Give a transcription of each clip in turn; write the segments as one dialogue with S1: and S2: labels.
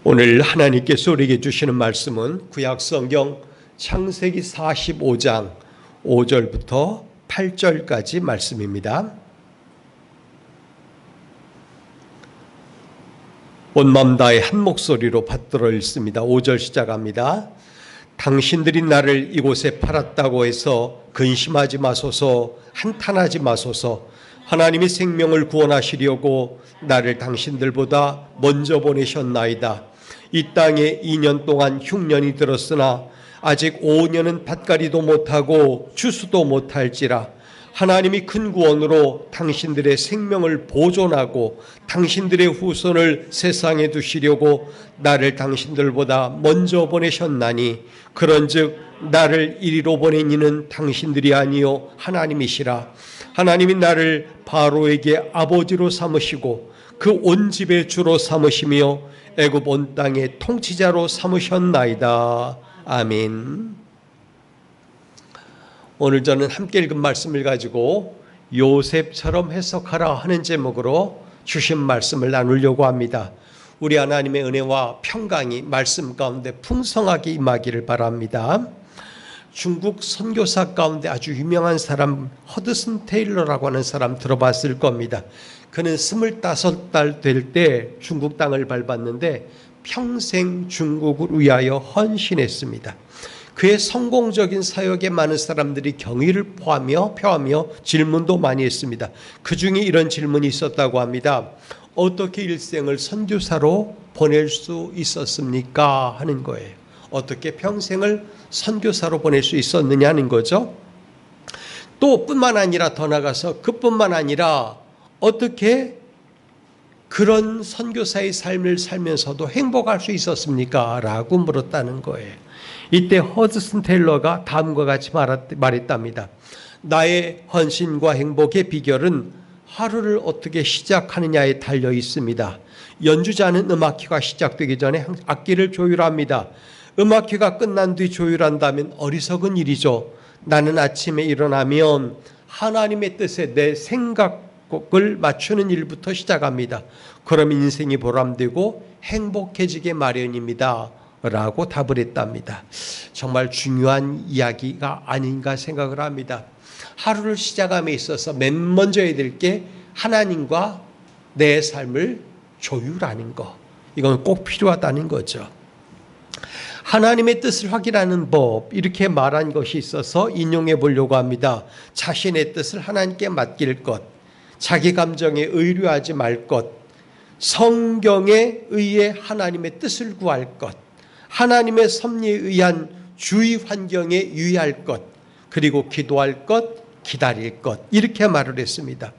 S1: 오늘 하나님께서 우리에게 주시는 말씀은 구약성경 창세기 45장 5절부터 8절까지 말씀입니다. 온 마음 다해 한 목소리로 받들어 읽습니다. 5절 시작합니다. 당신들이 나를 이곳에 팔았다고 해서 근심하지 마소서, 한탄하지 마소서. 하나님이 생명을 구원하시려고 나를 당신들보다 먼저 보내셨나이다. 이 땅에 2년 동안 흉년이 들었으나 아직 5년은 밭갈이도 못하고 추수도 못할지라. 하나님이 큰 구원으로 당신들의 생명을 보존하고 당신들의 후손을 세상에 두시려고 나를 당신들보다 먼저 보내셨나니, 그런즉 나를 이리로 보낸 이는 당신들이 아니요 하나님이시라. 하나님이 나를 바로에게 아버지로 삼으시고 그 온 집의 주로 삼으시며 애굽 온 땅의 통치자로 삼으셨나이다. 아멘. 오늘 저는 함께 읽은 말씀을 가지고 요셉처럼 해석하라 하는 제목으로 주신 말씀을 나누려고 합니다. 우리 하나님의 은혜와 평강이 말씀 가운데 풍성하게 임하기를 바랍니다. 중국 선교사 가운데 아주 유명한 사람 허드슨 테일러라고 하는 사람 들어봤을 겁니다. 그는 25살 될 때 중국 땅을 밟았는데 평생 중국을 위하여 헌신했습니다. 그의 성공적인 사역에 많은 사람들이 경의를 표하며 질문도 많이 했습니다. 그 중에 이런 질문이 있었다고 합니다. 어떻게 일생을 선교사로 보낼 수 있었습니까? 하는 거예요. 어떻게 평생을 선교사로 보낼 수 있었느냐는 거죠. 또 뿐만 아니라 더 나가서 그뿐만 아니라 어떻게 그런 선교사의 삶을 살면서도 행복할 수 있었습니까? 라고 물었다는 거예요. 이때 허드슨 테일러가 다음과 같이 말했답니다. 나의 헌신과 행복의 비결은 하루를 어떻게 시작하느냐에 달려 있습니다. 연주자는 음악회가 시작되기 전에 악기를 조율합니다. 음악회가 끝난 뒤 조율한다면 어리석은 일이죠. 나는 아침에 일어나면 하나님의 뜻에 내 생각을 맞추는 일부터 시작합니다. 그럼 인생이 보람되고 행복해지게 마련입니다. 라고 답을 했답니다. 정말 중요한 이야기가 아닌가 생각을 합니다. 하루를 시작함에 있어서 맨 먼저 해야 될 게 하나님과 내 삶을 조율하는 것. 이건 꼭 필요하다는 거죠. 하나님의 뜻을 확인하는 법, 이렇게 말한 것이 있어서 인용해 보려고 합니다. 자신의 뜻을 하나님께 맡길 것, 자기 감정에 의뢰하지 말 것, 성경에 의해 하나님의 뜻을 구할 것, 하나님의 섭리에 의한 주위 환경에 유의할 것, 그리고 기도할 것, 기다릴 것, 이렇게 말을 했습니다.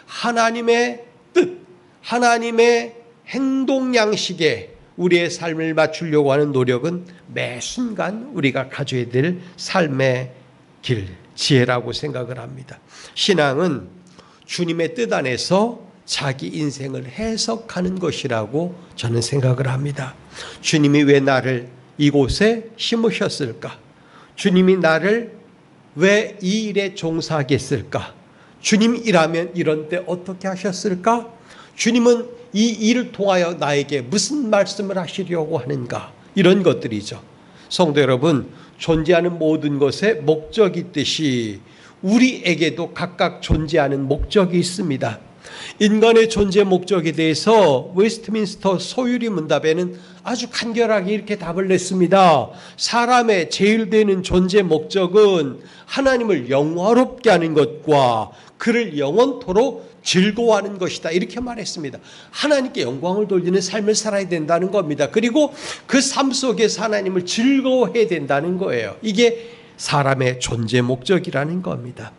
S1: 하나님의 뜻, 하나님의 행동 양식에 우리의 삶을 맞추려고 하는 노력은 매 순간 우리가 가져야 될 삶의 길, 지혜라고 생각을 합니다. 신앙은 주님의 뜻 안에서 자기 인생을 해석하는 것이라고 저는 생각을 합니다. 주님이 왜 나를 이곳에 심으셨을까? 주님이 나를 왜 이 일에 종사하게 했을까? 주님이라면 이런 때 어떻게 하셨을까? 주님은 이 일을 통하여 나에게 무슨 말씀을 하시려고 하는가? 이런 것들이죠. 성도 여러분, 존재하는 모든 것에 목적이 있듯이 우리에게도 각각 존재하는 목적이 있습니다. 인간의 존재 목적에 대해서 웨스트민스터 소유리 문답에는 아주 간결하게 이렇게 답을 냈습니다. 사람의 제일 되는 존재 목적은 하나님을 영화롭게 하는 것과 그를 영원토록 즐거워하는 것이다, 이렇게 말했습니다. 하나님께 영광을 돌리는 삶을 살아야 된다는 겁니다. 그리고 그 삶 속에서 하나님을 즐거워해야 된다는 거예요. 이게 사람의 존재 목적이라는 겁니다.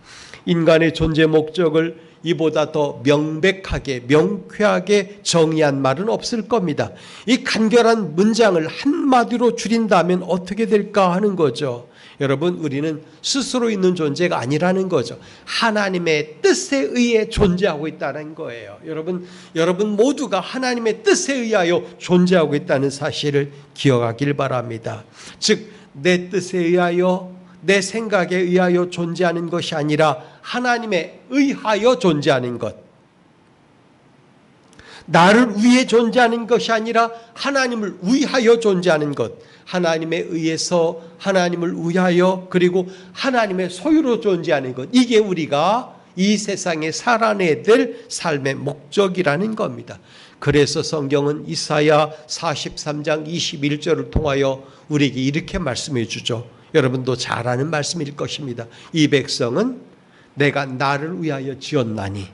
S1: 인간의 존재 목적을 이보다 더 명백하게 명쾌하게 정의한 말은 없을 겁니다. 이 간결한 문장을 한마디로 줄인다면 어떻게 될까 하는 거죠. 여러분, 우리는 스스로 있는 존재가 아니라는 거죠. 하나님의 뜻에 의해 존재하고 있다는 거예요. 여러분 모두가 하나님의 뜻에 의하여 존재하고 있다는 사실을 기억하길 바랍니다. 즉, 내 뜻에 의하여, 내 생각에 의하여 존재하는 것이 아니라 하나님에 의하여 존재하는 것. 나를 위해 존재하는 것이 아니라 하나님을 위하여 존재하는 것, 하나님에 의해서 하나님을 위하여 그리고 하나님의 소유로 존재하는 것, 이게 우리가 이 세상에 살아내야 될 삶의 목적이라는 겁니다. 그래서 성경은 이사야 43장 21절을 통하여 우리에게 이렇게 말씀해 주죠. 여러분도 잘 아는 말씀일 것입니다. 이 백성은 내가 나를 위하여 지었나니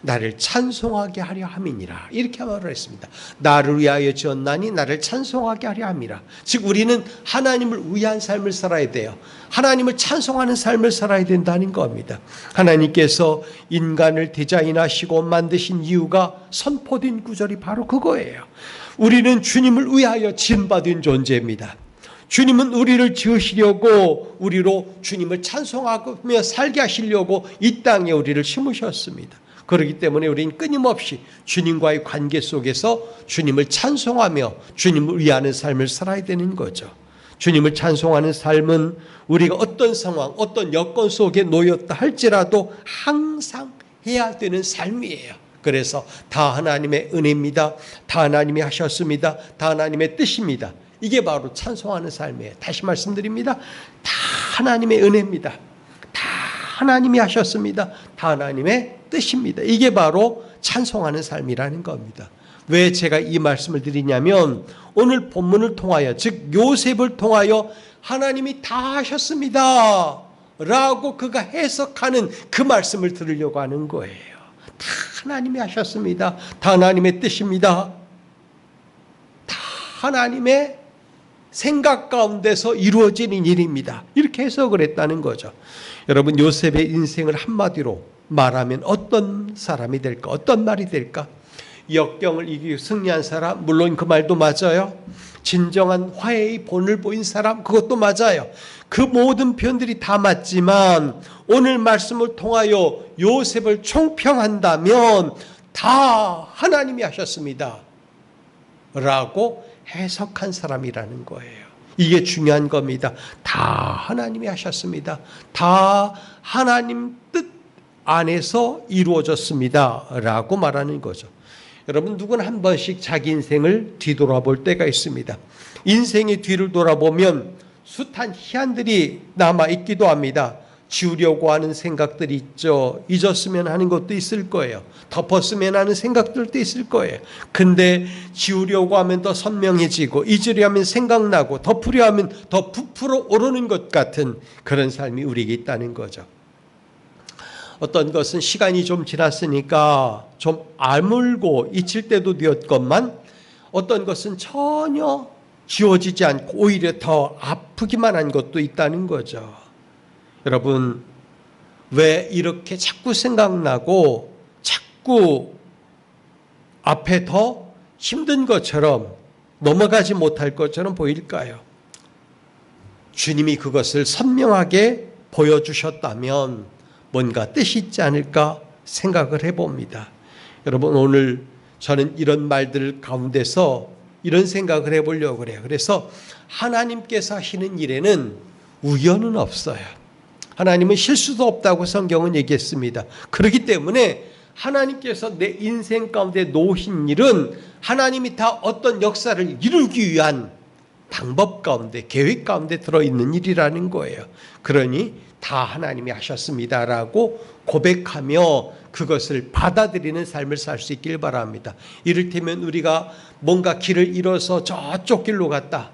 S1: 나를 찬송하게 하려 함이니라, 이렇게 말을 했습니다. 나를 위하여 지었나니 나를 찬송하게 하려 함이라. 즉 우리는 하나님을 위한 삶을 살아야 돼요. 하나님을 찬송하는 삶을 살아야 된다는 겁니다. 하나님께서 인간을 디자인하시고 만드신 이유가 선포된 구절이 바로 그거예요. 우리는 주님을 위하여 지음받은 존재입니다. 주님은 우리를 지으시려고, 우리로 주님을 찬송하며 살게 하시려고 이 땅에 우리를 심으셨습니다. 그렇기 때문에 우리는 끊임없이 주님과의 관계 속에서 주님을 찬송하며 주님을 위하는 삶을 살아야 되는 거죠. 주님을 찬송하는 삶은 우리가 어떤 상황, 어떤 여건 속에 놓였다 할지라도 항상 해야 되는 삶이에요. 그래서 다 하나님의 은혜입니다. 다 하나님이 하셨습니다. 다 하나님의 뜻입니다. 이게 바로 찬송하는 삶이에요. 다시 말씀드립니다. 다 하나님의 은혜입니다. 다 하나님이 하셨습니다. 다 하나님의 뜻입니다. 이게 바로 찬송하는 삶이라는 겁니다. 왜 제가 이 말씀을 드리냐면 오늘 본문을 통하여, 즉 요셉을 통하여 하나님이 다 하셨습니다 라고 그가 해석하는 그 말씀을 들으려고 하는 거예요. 다 하나님이 하셨습니다. 다 하나님의 뜻입니다. 다 하나님의 생각 가운데서 이루어지는 일입니다. 이렇게 해석을 했다는 거죠. 여러분, 요셉의 인생을 한마디로 말하면 어떤 사람이 될까? 어떤 말이 될까? 역경을 이기고 승리한 사람, 물론 그 말도 맞아요. 진정한 화해의 본을 보인 사람, 그것도 맞아요. 그 모든 표현들이 다 맞지만 오늘 말씀을 통하여 요셉을 총평한다면 다 하나님이 하셨습니다 라고 해석한 사람이라는 거예요. 이게 중요한 겁니다. 다 하나님이 하셨습니다. 다 하나님 뜻 안에서 이루어졌습니다 라고 말하는 거죠. 여러분, 누구나 한 번씩 자기 인생을 뒤돌아볼 때가 있습니다. 인생의 뒤를 돌아보면 숱한 희한들이 남아있기도 합니다. 지우려고 하는 생각들이 있죠. 잊었으면 하는 것도 있을 거예요. 덮었으면 하는 생각들도 있을 거예요. 근데 지우려고 하면 더 선명해지고, 잊으려 하면 생각나고, 덮으려 하면 더 부풀어 오르는 것 같은 그런 삶이 우리에게 있다는 거죠. 어떤 것은 시간이 좀 지났으니까 좀 아물고 잊힐 때도 되었건만, 어떤 것은 전혀 지워지지 않고 오히려 더 아프기만 한 것도 있다는 거죠. 여러분, 왜 이렇게 자꾸 생각나고 자꾸 앞에 더 힘든 것처럼 넘어가지 못할 것처럼 보일까요? 주님이 그것을 선명하게 보여주셨다면 뭔가 뜻이 있지 않을까 생각을 해봅니다. 여러분, 오늘 저는 이런 말들 가운데서 이런 생각을 해보려고 그래요. 그래서 하나님께서 하시는 일에는 우연은 없어요. 하나님은 실수도 없다고 성경은 얘기했습니다. 그렇기 때문에 하나님께서 내 인생 가운데 놓으신 일은 하나님이 다 어떤 역사를 이루기 위한 방법 가운데, 계획 가운데 들어있는 일이라는 거예요. 그러니 다 하나님이 하셨습니다라고 고백하며 그것을 받아들이는 삶을 살 수 있길 바랍니다. 이를테면 우리가 뭔가 길을 잃어서 저쪽 길로 갔다.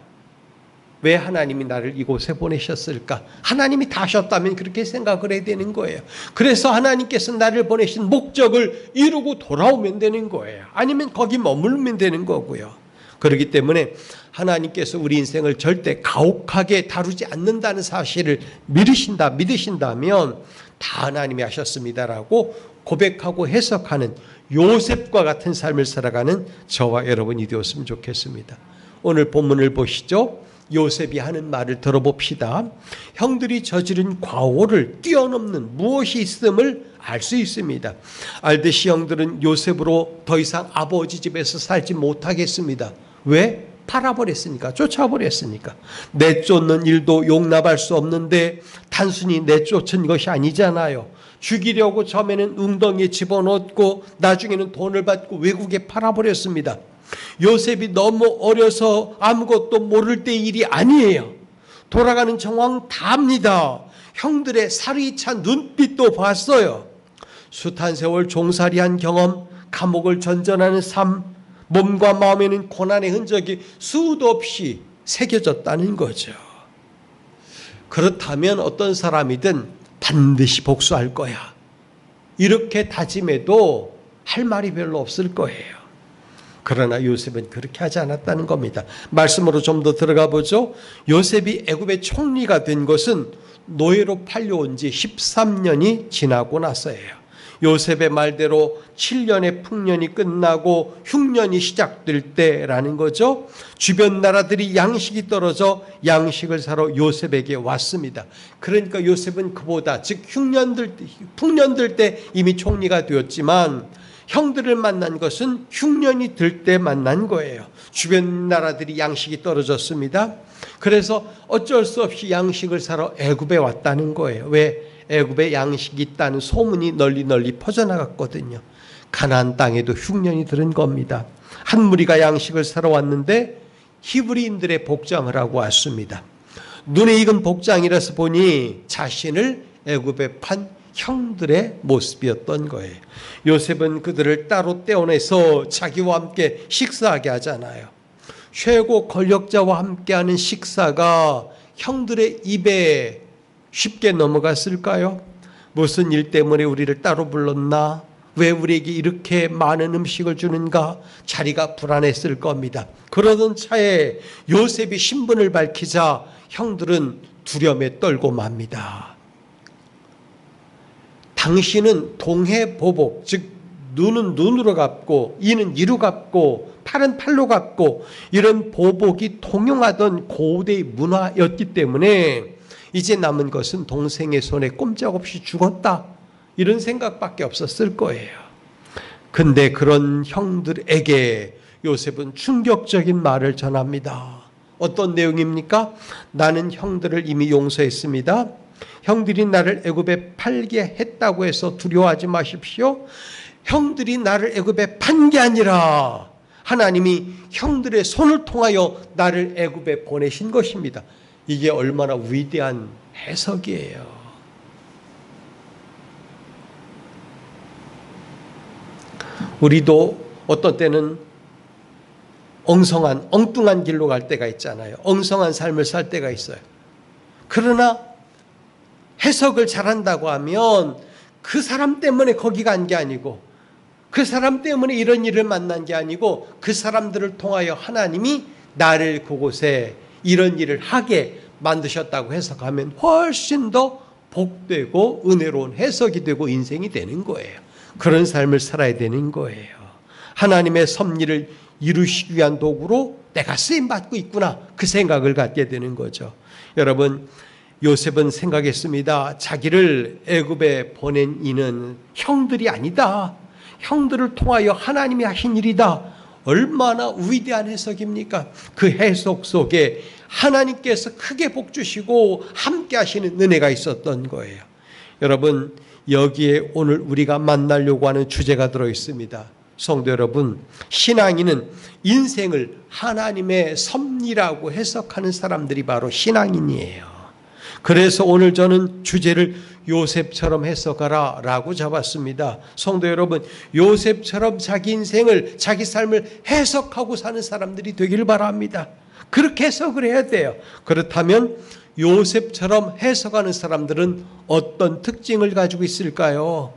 S1: 왜 하나님이 나를 이곳에 보내셨을까? 하나님이 다 하셨다면 그렇게 생각을 해야 되는 거예요. 그래서 하나님께서 나를 보내신 목적을 이루고 돌아오면 되는 거예요. 아니면 거기 머물면 되는 거고요. 그렇기 때문에 하나님께서 우리 인생을 절대 가혹하게 다루지 않는다는 사실을 믿으신다면 다 하나님이 하셨습니다라고 고백하고 해석하는 요셉과 같은 삶을 살아가는 저와 여러분이 되었으면 좋겠습니다. 오늘 본문을 보시죠. 요셉이 하는 말을 들어봅시다. 형들이 저지른 과오를 뛰어넘는 무엇이 있음을 알 수 있습니다. 알듯이 형들은 요셉으로 더 이상 아버지 집에서 살지 못하겠습니다. 왜? 팔아버렸으니까, 쫓아버렸으니까. 내쫓는 일도 용납할 수 없는데 단순히 내쫓은 것이 아니잖아요. 죽이려고 처음에는 웅덩이에 집어넣고 나중에는 돈을 받고 외국에 팔아버렸습니다. 요셉이 너무 어려서 아무것도 모를 때 일이 아니에요. 돌아가는 정황 다 압니다. 형들의 살이 찬 눈빛도 봤어요. 숱한 세월 종살이한 경험, 감옥을 전전하는 삶, 몸과 마음에는 고난의 흔적이 수도 없이 새겨졌다는 거죠. 그렇다면 어떤 사람이든 반드시 복수할 거야, 이렇게 다짐해도 할 말이 별로 없을 거예요. 그러나 요셉은 그렇게 하지 않았다는 겁니다. 말씀으로 좀 더 들어가 보죠. 요셉이 애굽의 총리가 된 것은 노예로 팔려온 지 13년이 지나고 나서예요. 요셉의 말대로 7년의 풍년이 끝나고 흉년이 시작될 때라는 거죠. 주변 나라들이 양식이 떨어져 양식을 사러 요셉에게 왔습니다. 그러니까 요셉은 그보다, 즉 풍년들 때 이미 총리가 되었지만 형들을 만난 것은 흉년이 들 때 만난 거예요. 주변 나라들이 양식이 떨어졌습니다. 그래서 어쩔 수 없이 양식을 사러 애굽에 왔다는 거예요. 왜? 애굽에 양식이 있다는 소문이 널리 퍼져나갔거든요. 가나안 땅에도 흉년이 들은 겁니다. 한 무리가 양식을 사러 왔는데 히브리인들의 복장을 하고 왔습니다. 눈에 익은 복장이라서 보니 자신을 애굽에 판 형들의 모습이었던 거예요. 요셉은 그들을 따로 떼어내서 자기와 함께 식사하게 하잖아요. 최고 권력자와 함께하는 식사가 형들의 입에 쉽게 넘어갔을까요? 무슨 일 때문에 우리를 따로 불렀나? 왜 우리에게 이렇게 많은 음식을 주는가? 자리가 불안했을 겁니다. 그러던 차에 요셉이 신분을 밝히자 형들은 두려움에 떨고 맙니다. 당신은 동해보복, 즉 눈은 눈으로 갚고 이는 이로 갚고 팔은 팔로 갚고, 이런 보복이 통용하던 고대의 문화였기 때문에 이제 남은 것은 동생의 손에 꼼짝없이 죽었다, 이런 생각밖에 없었을 거예요. 근데 그런 형들에게 요셉은 충격적인 말을 전합니다. 어떤 내용입니까? 나는 형들을 이미 용서했습니다. 형들이 나를 애굽에 팔게 했다고 해서 두려워하지 마십시오. 형들이 나를 애굽에 판 게 아니라 하나님이 형들의 손을 통하여 나를 애굽에 보내신 것입니다. 이게 얼마나 위대한 해석이에요. 우리도 어떤 때는 엉뚱한 길로 갈 때가 있잖아요. 엉성한 삶을 살 때가 있어요. 그러나 해석을 잘한다고 하면 그 사람 때문에 거기 간 게 아니고, 그 사람 때문에 이런 일을 만난 게 아니고, 그 사람들을 통하여 하나님이 나를 그곳에 이런 일을 하게 만드셨다고 해석하면 훨씬 더 복되고 은혜로운 해석이 되고 인생이 되는 거예요. 그런 삶을 살아야 되는 거예요. 하나님의 섭리를 이루시기 위한 도구로 내가 쓰임받고 있구나, 그 생각을 갖게 되는 거죠. 여러분, 요셉은 생각했습니다. 자기를 애굽에 보낸 이는 형들이 아니다, 형들을 통하여 하나님이 하신 일이다. 얼마나 위대한 해석입니까? 그 해석 속에 하나님께서 크게 복 주시고 함께 하시는 은혜가 있었던 거예요. 여러분, 여기에 오늘 우리가 만나려고 하는 주제가 들어 있습니다. 성도 여러분, 신앙인은 인생을 하나님의 섭리라고 해석하는 사람들이 바로 신앙인이에요. 그래서 오늘 저는 주제를 요셉처럼 해석하라 라고 잡았습니다. 성도 여러분, 요셉처럼 자기 인생을, 자기 삶을 해석하고 사는 사람들이 되길 바랍니다. 그렇게 해석을 해야 돼요. 그렇다면 요셉처럼 해석하는 사람들은 어떤 특징을 가지고 있을까요?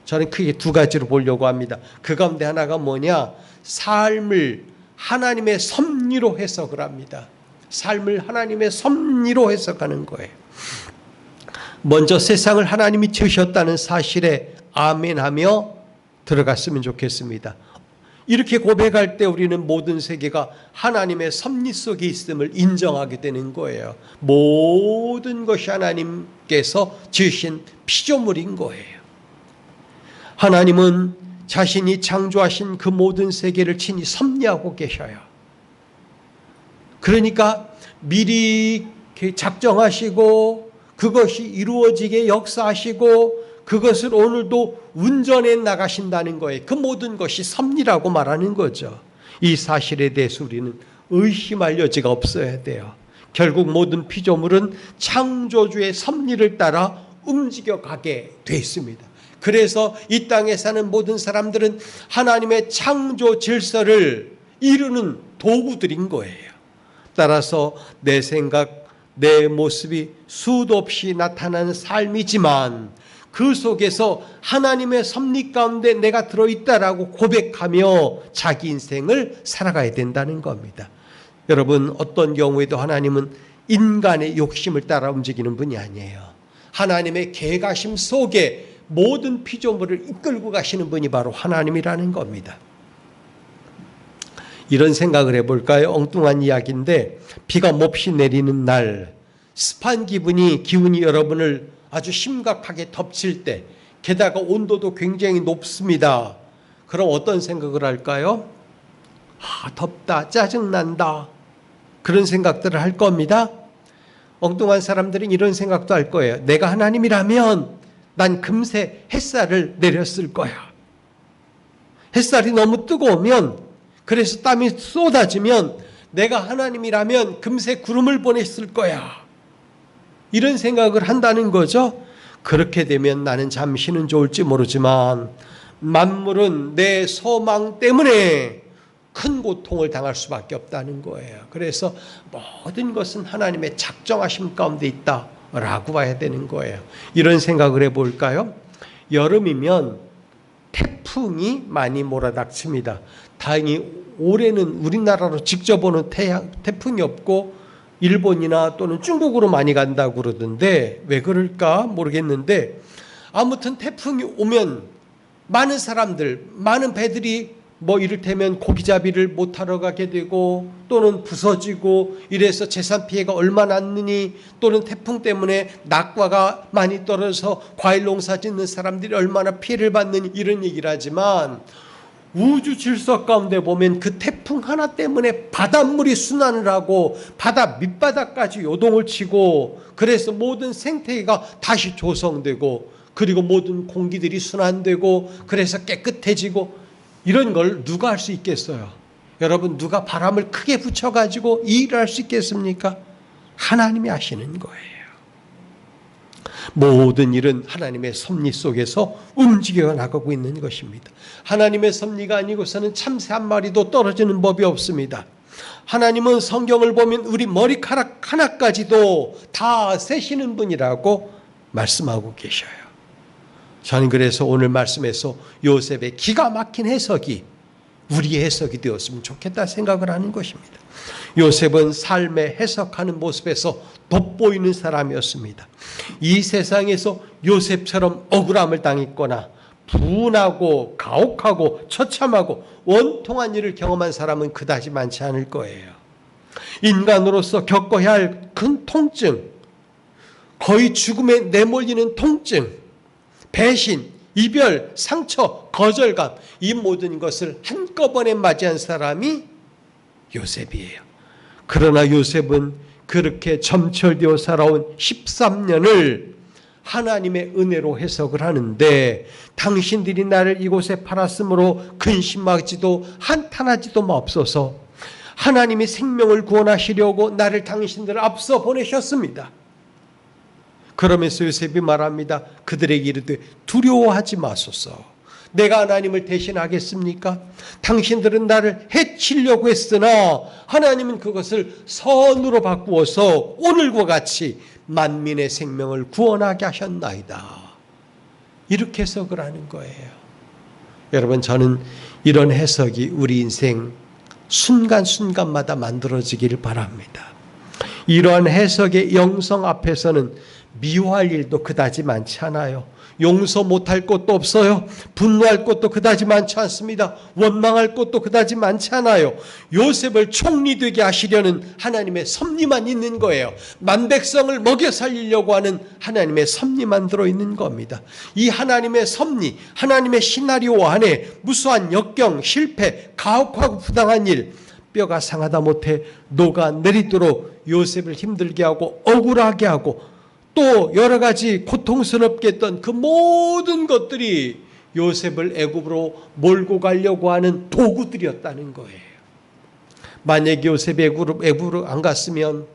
S1: 저는 크게 두 가지로 보려고 합니다. 그 가운데 하나가 뭐냐? 삶을 하나님의 섭리로 해석을 합니다. 삶을 하나님의 섭리로 해석하는 거예요. 먼저 세상을 하나님이 지으셨다는 사실에 아멘하며 들어갔으면 좋겠습니다. 이렇게 고백할 때 우리는 모든 세계가 하나님의 섭리 속에 있음을 인정하게 되는 거예요. 모든 것이 하나님께서 지으신 피조물인 거예요. 하나님은 자신이 창조하신 그 모든 세계를 친히 섭리하고 계셔요. 그러니까 미리 작정하시고 그것이 이루어지게 역사하시고 그것을 오늘도 운전해 나가신다는 거예요. 그 모든 것이 섭리라고 말하는 거죠. 이 사실에 대해서 우리는 의심할 여지가 없어야 돼요. 결국 모든 피조물은 창조주의 섭리를 따라 움직여가게 돼 있습니다. 그래서 이 땅에 사는 모든 사람들은 하나님의 창조 질서를 이루는 도구들인 거예요. 따라서 내 생각, 내 모습이 수도 없이 나타나는 삶이지만 그 속에서 하나님의 섭리 가운데 내가 들어있다라고 고백하며 자기 인생을 살아가야 된다는 겁니다. 여러분, 어떤 경우에도 하나님은 인간의 욕심을 따라 움직이는 분이 아니에요. 하나님의 계가심 속에 모든 피조물을 이끌고 가시는 분이 바로 하나님이라는 겁니다. 이런 생각을 해볼까요? 엉뚱한 이야기인데 비가 몹시 내리는 날, 습한 기운이 여러분을 아주 심각하게 덮칠 때, 게다가 온도도 굉장히 높습니다. 그럼 어떤 생각을 할까요? 덥다, 짜증난다, 그런 생각들을 할 겁니다. 엉뚱한 사람들은 이런 생각도 할 거예요. 내가 하나님이라면 난 금세 햇살을 내렸을 거야. 햇살이 너무 뜨거우면, 그래서 땀이 쏟아지면 내가 하나님이라면 금세 구름을 보냈을 거야. 이런 생각을 한다는 거죠. 그렇게 되면 나는 잠시는 좋을지 모르지만 만물은 내 소망 때문에 큰 고통을 당할 수밖에 없다는 거예요. 그래서 모든 것은 하나님의 작정하심 가운데 있다라고 봐야 되는 거예요. 이런 생각을 해볼까요? 여름이면 태풍이 많이 몰아닥칩니다. 다행히 올해는 우리나라로 직접 오는 태풍이 없고 일본이나 또는 중국으로 많이 간다고 그러던데 왜 그럴까 모르겠는데, 아무튼 태풍이 오면 많은 사람들, 많은 배들이 이를테면 고기잡이를 못하러 가게 되고 또는 부서지고 이래서 재산 피해가 얼마 났느니, 또는 태풍 때문에 낙과가 많이 떨어져서 과일 농사 짓는 사람들이 얼마나 피해를 받느니, 이런 얘기를 하지만 우주 질서 가운데 보면 그 태풍 하나 때문에 바닷물이 순환을 하고 바다 밑바닥까지 요동을 치고, 그래서 모든 생태계가 다시 조성되고, 그리고 모든 공기들이 순환되고, 그래서 깨끗해지고, 이런 걸 누가 할 수 있겠어요? 여러분, 누가 바람을 크게 붙여가지고 이 일을 할 수 있겠습니까? 하나님이 하시는 거예요. 모든 일은 하나님의 섭리 속에서 움직여 나가고 있는 것입니다. 하나님의 섭리가 아니고서는 참새 한 마리도 떨어지는 법이 없습니다. 하나님은 성경을 보면 우리 머리카락 하나까지도 다 세시는 분이라고 말씀하고 계셔요. 저는 그래서 오늘 말씀에서 요셉의 기가 막힌 해석이 우리의 해석이 되었으면 좋겠다 생각을 하는 것입니다. 요셉은 삶의 해석하는 모습에서 돋보이는 사람이었습니다. 이 세상에서 요셉처럼 억울함을 당했거나 분하고 가혹하고 처참하고 원통한 일을 경험한 사람은 그다지 많지 않을 거예요. 인간으로서 겪어야 할 큰 통증, 거의 죽음에 내몰리는 통증, 배신, 이별, 상처, 거절감, 이 모든 것을 한꺼번에 맞이한 사람이 요셉이에요. 그러나 요셉은 그렇게 점철되어 살아온 13년을 하나님의 은혜로 해석을 하는데, 당신들이 나를 이곳에 팔았으므로 근심하지도 한탄하지도 마옵소서. 하나님이 생명을 구원하시려고 나를 당신들 앞서 보내셨습니다. 그러면서 요셉이 말합니다. 그들에게 이르되 두려워하지 마소서. 내가 하나님을 대신하겠습니까? 당신들은 나를 해치려고 했으나 하나님은 그것을 선으로 바꾸어서 오늘과 같이 만민의 생명을 구원하게 하셨나이다. 이렇게 해석을 하는 거예요. 여러분, 저는 이런 해석이 우리 인생 순간순간마다 만들어지기를 바랍니다. 이러한 해석의 영성 앞에서는 미워할 일도 그다지 많지 않아요. 용서 못할 것도 없어요. 분노할 것도 그다지 많지 않습니다. 원망할 것도 그다지 많지 않아요. 요셉을 총리되게 하시려는 하나님의 섭리만 있는 거예요. 만백성을 먹여 살리려고 하는 하나님의 섭리만 들어있는 겁니다. 이 하나님의 섭리, 하나님의 시나리오 안에 무수한 역경, 실패, 가혹하고 부당한 일, 뼈가 상하다 못해 녹아내리도록 요셉을 힘들게 하고 억울하게 하고 또 여러 가지 고통스럽게 했던 그 모든 것들이 요셉을 애굽으로 몰고 가려고 하는 도구들이었다는 거예요. 만약에 요셉이 애굽으로 안 갔으면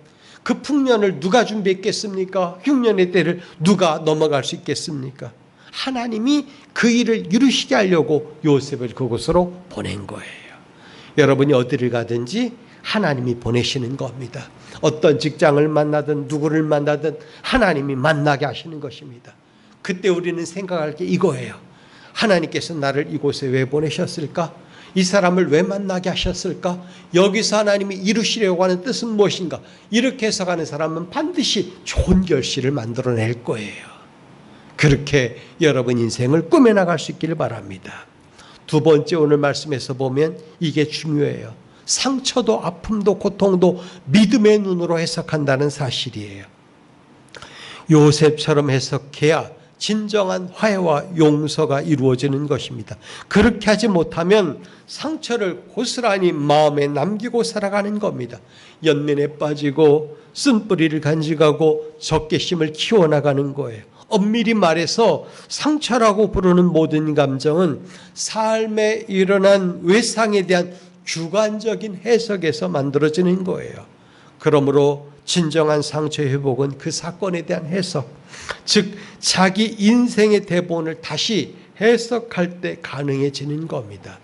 S1: 그 풍년을 누가 준비했겠습니까? 흉년의 때를 누가 넘어갈 수 있겠습니까? 하나님이 그 일을 이루시게 하려고 요셉을 그곳으로 보낸 거예요. 여러분이 어디를 가든지 하나님이 보내시는 겁니다. 어떤 직장을 만나든 누구를 만나든 하나님이 만나게 하시는 것입니다. 그때 우리는 생각할 게 이거예요. 하나님께서 나를 이곳에 왜 보내셨을까? 이 사람을 왜 만나게 하셨을까? 여기서 하나님이 이루시려고 하는 뜻은 무엇인가? 이렇게 해석하는 사람은 반드시 좋은 결실을 만들어낼 거예요. 그렇게 여러분 인생을 꾸며나갈 수 있기를 바랍니다. 두 번째, 오늘 말씀에서 보면 이게 중요해요. 상처도 아픔도 고통도 믿음의 눈으로 해석한다는 사실이에요. 요셉처럼 해석해야 진정한 화해와 용서가 이루어지는 것입니다. 그렇게 하지 못하면 상처를 고스란히 마음에 남기고 살아가는 겁니다. 연민에 빠지고 쓴뿌리를 간직하고 적개심을 키워나가는 거예요. 엄밀히 말해서 상처라고 부르는 모든 감정은 삶에 일어난 외상에 대한 주관적인 해석에서 만들어지는 거예요. 그러므로 진정한 상처 회복은 그 사건에 대한 해석, 즉 자기 인생의 대본을 다시 해석할 때 가능해지는 겁니다.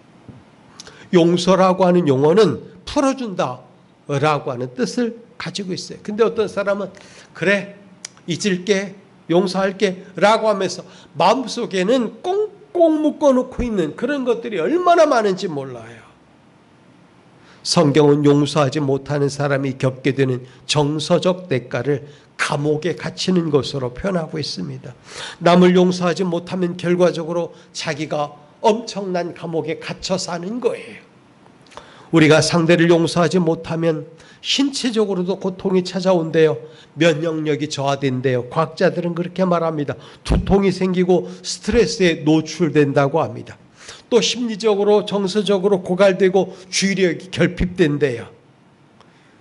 S1: 용서라고 하는 용어는 풀어준다 라고 하는 뜻을 가지고 있어요. 근데 어떤 사람은 그래 잊을게 용서할게 라고 하면서 마음속에는 꽁꽁 묶어놓고 있는 그런 것들이 얼마나 많은지 몰라요. 성경은 용서하지 못하는 사람이 겪게 되는 정서적 대가를 감옥에 갇히는 것으로 표현하고 있습니다. 남을 용서하지 못하면 결과적으로 자기가 엄청난 감옥에 갇혀 사는 거예요. 우리가 상대를 용서하지 못하면 신체적으로도 고통이 찾아온대요. 면역력이 저하된대요. 과학자들은 그렇게 말합니다. 두통이 생기고 스트레스에 노출된다고 합니다. 또 심리적으로 정서적으로 고갈되고 주의력이 결핍된대요.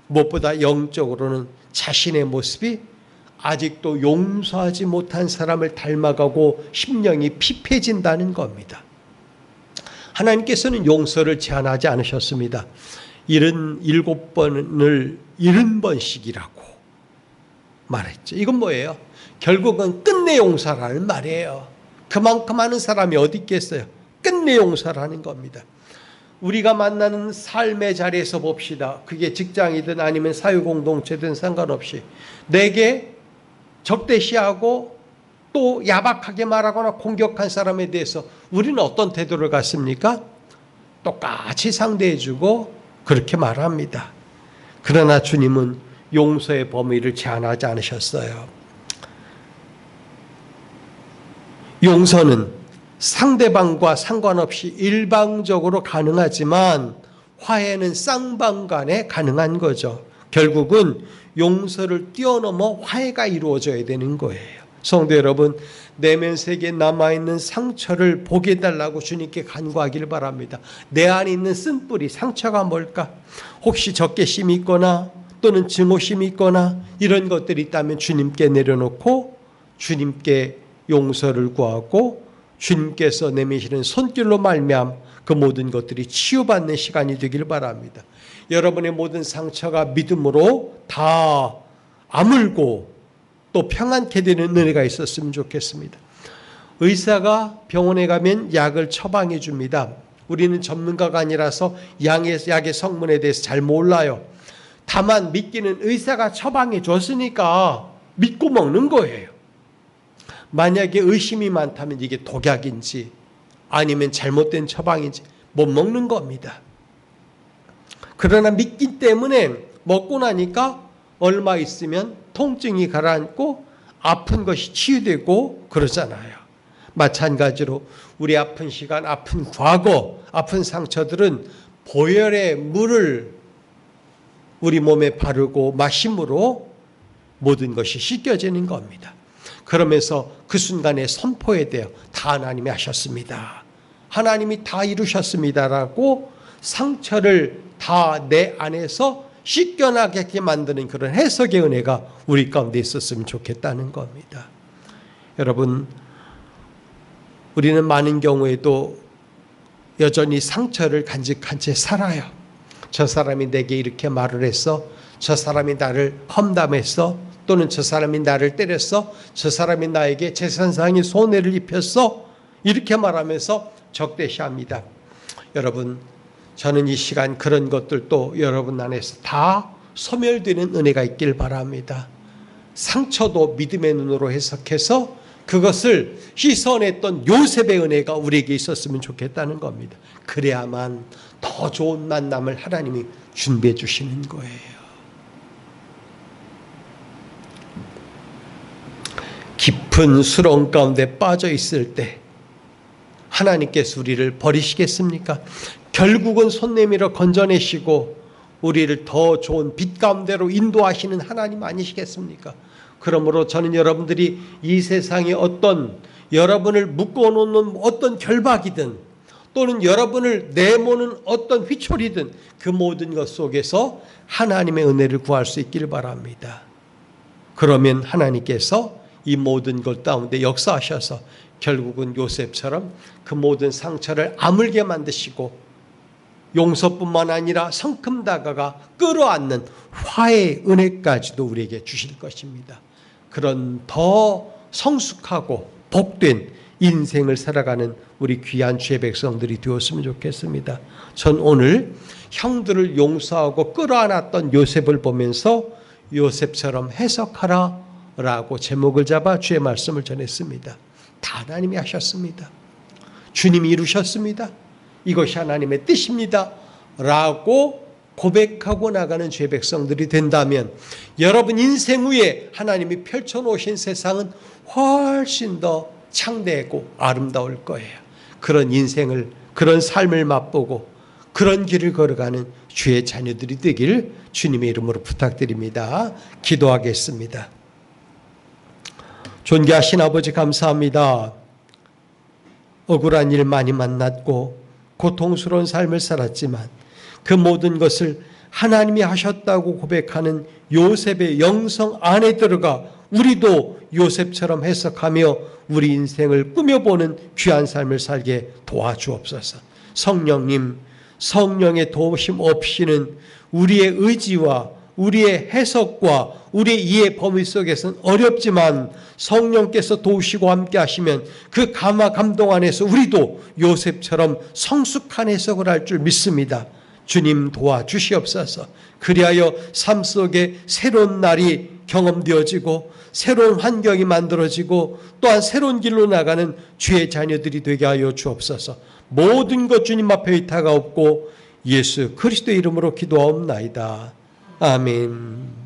S1: 무엇보다 영적으로는 자신의 모습이 아직도 용서하지 못한 사람을 닮아가고 심령이 피폐해진다는 겁니다. 하나님께서는 용서를 제한하지 않으셨습니다. 77번을 70번씩이라고 말했죠. 이건 뭐예요? 결국은 끝내 용서라는 말이에요. 그만큼 많은 사람이 어디 있겠어요? 끝내 용서라는 겁니다. 우리가 만나는 삶의 자리에서 봅시다. 그게 직장이든 아니면 사회공동체든 상관없이 내게 적대시하고 또 야박하게 말하거나 공격한 사람에 대해서 우리는 어떤 태도를 갖습니까? 똑같이 상대해주고 그렇게 말합니다. 그러나 주님은 용서의 범위를 제한하지 않으셨어요. 용서는 상대방과 상관없이 일방적으로 가능하지만 화해는 쌍방간에 가능한 거죠. 결국은 용서를 뛰어넘어 화해가 이루어져야 되는 거예요. 성도 여러분, 내면 세계에 남아있는 상처를 보게 해달라고 주님께 간구하기를 바랍니다. 내 안에 있는 쓴뿌리, 상처가 뭘까? 혹시 적개심이 있거나 또는 증오심이 있거나 이런 것들이 있다면 주님께 내려놓고 주님께 용서를 구하고 주님께서 내미시는 손길로 말미암아 그 모든 것들이 치유받는 시간이 되길 바랍니다. 여러분의 모든 상처가 믿음으로 다 아물고 또 평안케 되는 은혜가 있었으면 좋겠습니다. 의사가 병원에 가면 약을 처방해 줍니다. 우리는 전문가가 아니라서 약의 성분에 대해서 잘 몰라요. 다만 믿기는 의사가 처방해 줬으니까 믿고 먹는 거예요. 만약에 의심이 많다면 이게 독약인지 아니면 잘못된 처방인지 못 먹는 겁니다. 그러나 믿기 때문에 먹고 나니까 얼마 있으면 통증이 가라앉고 아픈 것이 치유되고 그러잖아요. 마찬가지로 우리 아픈 시간, 아픈 과거, 아픈 상처들은 보혈의 물을 우리 몸에 바르고 마심으로 모든 것이 씻겨지는 겁니다. 그러면서 그 순간에 선포해야 돼요. 다 하나님이 하셨습니다. 하나님이 다 이루셨습니다라고 상처를 다 내 안에서 씻겨나게 만드는 그런 해석의 은혜가 우리 가운데 있었으면 좋겠다는 겁니다. 여러분, 우리는 많은 경우에도 여전히 상처를 간직한 채 살아요. 저 사람이 내게 이렇게 말을 했어, 저 사람이 나를 험담했어, 또는 저 사람이 나를 때렸어, 저 사람이 나에게 재산상의 손해를 입혔어, 이렇게 말하면서 적대시합니다. 여러분, 저는 이 시간 그런 것들도 여러분 안에서 다 소멸되는 은혜가 있길 바랍니다. 상처도 믿음의 눈으로 해석해서 그것을 씻어냈던 요셉의 은혜가 우리에게 있었으면 좋겠다는 겁니다. 그래야만 더 좋은 만남을 하나님이 준비해 주시는 거예요. 깊은 수렁 가운데 빠져 있을 때 하나님께서 우리를 버리시겠습니까? 결국은 손 내밀어 건져내시고 우리를 더 좋은 빛 가운데로 인도하시는 하나님 아니시겠습니까? 그러므로 저는 여러분들이 이 세상에 어떤 여러분을 묶어놓는 어떤 결박이든 또는 여러분을 내모는 어떤 휘초리든 그 모든 것 속에서 하나님의 은혜를 구할 수 있길 바랍니다. 그러면 하나님께서 이 모든 것 가운데 역사하셔서 결국은 요셉처럼 그 모든 상처를 아물게 만드시고 용서뿐만 아니라 성큼 다가가 끌어안는 화해의 은혜까지도 우리에게 주실 것입니다. 그런 더 성숙하고 복된 인생을 살아가는 우리 귀한 주의 백성들이 되었으면 좋겠습니다. 전 오늘 형들을 용서하고 끌어안았던 요셉을 보면서 요셉처럼 해석하라 라고 제목을 잡아 주의 말씀을 전했습니다. 다 하나님이 하셨습니다. 주님이 이루셨습니다. 이것이 하나님의 뜻입니다 라고 고백하고 나가는 주의 백성들이 된다면 여러분 인생 위에 하나님이 펼쳐놓으신 세상은 훨씬 더 창대하고 아름다울 거예요. 그런 인생을, 그런 삶을 맛보고 그런 길을 걸어가는 주의 자녀들이 되길 주님의 이름으로 부탁드립니다. 기도하겠습니다. 존귀하신 아버지 감사합니다. 억울한 일 많이 만났고 고통스러운 삶을 살았지만 그 모든 것을 하나님이 하셨다고 고백하는 요셉의 영성 안에 들어가 우리도 요셉처럼 해석하며 우리 인생을 꾸며보는 귀한 삶을 살게 도와주옵소서. 성령님, 성령의 도우심 없이는 우리의 의지와 우리의 해석과 우리의 이해 범위 속에서는 어렵지만 성령께서 도우시고 함께 하시면 그 감화 감동 안에서 우리도 요셉처럼 성숙한 해석을 할 줄 믿습니다. 주님 도와주시옵소서. 그리하여 삶 속에 새로운 날이 경험되어지고 새로운 환경이 만들어지고 또한 새로운 길로 나가는 주의 자녀들이 되게 하여 주옵소서. 모든 것 주님 앞에 의탁하옵고 예수 그리스도의 이름으로 기도하옵나이다. 아멘.